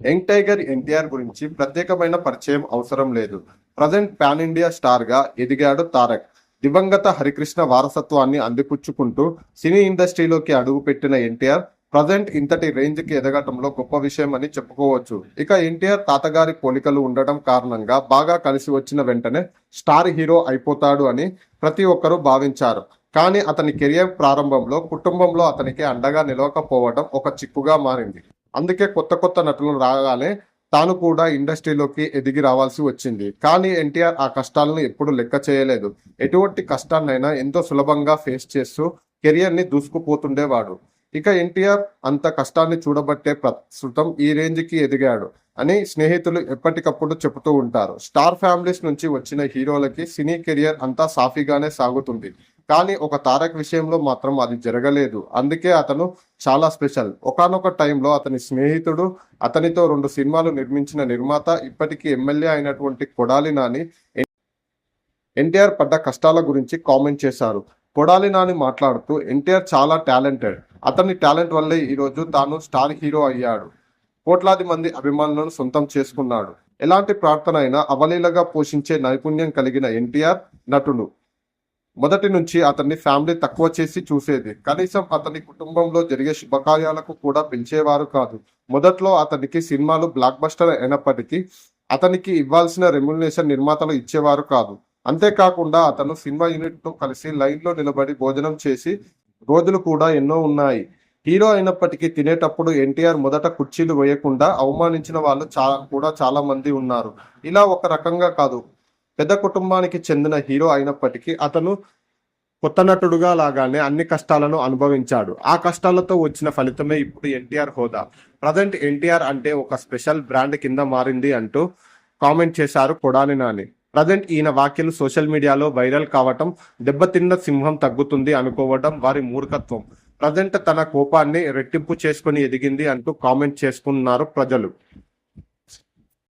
Young tiger NTR గురించి ప్రత్యేకమైన పరిచయం అవసరం లేదు. ప్రజెంట్ పాన్ ఇండియా స్టార్ గా ఎదిగాడు తారక్. దివంగత హరికృష్ణ వారసత్వాన్ని అందిపుచ్చుకుంటూ సినీ ఇండస్ట్రీలోకి అడుగుపెట్టిన ఎన్టీఆర్ ప్రజెంట్ ఇంతటి రేంజ్ కి ఎదగటంలో గొప్ప విషయం అని చెప్పుకోవచ్చు. ఇక ఎన్టీఆర్ తాతగారి పోలికలు ఉండడం కారణంగా బాగా కలిసి వచ్చిన వెంటనే స్టార్ హీరో అయిపోతాడు అని ప్రతి ఒక్కరూ భావించారు. కానీ అతని కెరియర్ ప్రారంభంలో కుటుంబంలో అతనికి అండగా నిలవకపోవడం ఒక చిక్కుగా మారింది. అందుకే కొత్త కొత్త నటులు రాగానే తాను కూడా ఇండస్ట్రీలోకి ఎదిగి రావాల్సి వచ్చింది. కానీ ఎన్టీఆర్ ఆ కష్టాలను ఎప్పుడు లెక్క చేయలేదు. ఎటువంటి కష్టాన్నైనా ఎంతో సులభంగా ఫేస్ చేస్తూ కెరియర్ ని దూసుకుపోతుండేవాడు. ఇక ఎన్టీఆర్ అంత కష్టాన్ని చూడబట్టే ప్రస్తుతం ఈ రేంజ్ కి ఎదిగాడు అని స్నేహితులు ఎప్పటికప్పుడు చెబుతూ ఉంటారు. స్టార్ ఫ్యామిలీస్ నుంచి వచ్చిన హీరోలకి సినీ కెరియర్ అంతా సాఫీగానే సాగుతుంది. కానీ ఒక తారక్ విషయంలో మాత్రం అది జరగలేదు. అందుకే అతను చాలా స్పెషల్. ఒకానొక టైంలో అతని స్నేహితుడు, అతనితో 2 సినిమాలు నిర్మించిన నిర్మాత, ఇప్పటికీ ఎమ్మెల్యే అయినటువంటి కొడాలి నాని ఎన్టీఆర్ పడ్డ కష్టాల గురించి కామెంట్ చేశారు. కొడాలి నాని మాట్లాడుతూ, ఎన్టీఆర్ చాలా టాలెంటెడ్. అతని టాలెంట్ వల్లే ఈరోజు తాను స్టార్ హీరో అయ్యాడు. కోట్లాది మంది అభిమానులను సొంతం చేసుకున్నాడు. ఎలాంటి ప్రార్థన అయినా అవలీలగా పోషించే నైపుణ్యం కలిగిన ఎన్టీఆర్ నటుడు. మొదటి నుంచి అతన్ని ఫ్యామిలీ తక్కువ చేసి చూసేది. కనీసం అతని కుటుంబంలో జరిగే శుభకార్యాలకు కూడా పిలిచేవారు కాదు. మొదట్లో అతనికి సినిమాలు బ్లాక్ బస్టర్ అయినప్పటికీ అతనికి ఇవ్వాల్సిన రెమ్యునరేషన్ నిర్మాతలు ఇచ్చేవారు కాదు. అంతేకాకుండా అతను సినిమా యూనిట్ తో కలిసి లైన్ లో నిలబడి భోజనం చేసి రోజులు కూడా ఎన్నో ఉన్నాయి. హీరో అయినప్పటికీ తినేటప్పుడు ఎన్టీఆర్ మొదట కుర్చీలు వేయకుండా అవమానించిన వాళ్ళు చాలా మంది ఉన్నారు. ఇలా ఒక రకంగా కాదు, పెద్ద కుటుంబానికి చెందిన హీరో అయినప్పటికీ అతను కొత్త నటుడుగా లాగానే అన్ని కష్టాలను అనుభవించాడు. ఆ కష్టాలతో వచ్చిన ఫలితమే ఇప్పుడు ఎన్టీఆర్ హోదా. ప్రజెంట్ ఎన్టీఆర్ అంటే ఒక స్పెషల్ బ్రాండ్ కింద మారింది అంటూ కామెంట్ చేశారు కొడాలి నాని. ప్రజెంట్ ఈయన వ్యాఖ్యలు సోషల్ మీడియాలో వైరల్ కావటం, దెబ్బతిన్న సింహం తగ్గుతుంది అనుకోవడం వారి మూర్ఖత్వం. ప్రజెంట్ తన కోపాన్ని రెట్టింపు చేసుకుని ఎదిగింది అంటూ కామెంట్ చేసుకున్నారు ప్రజలు.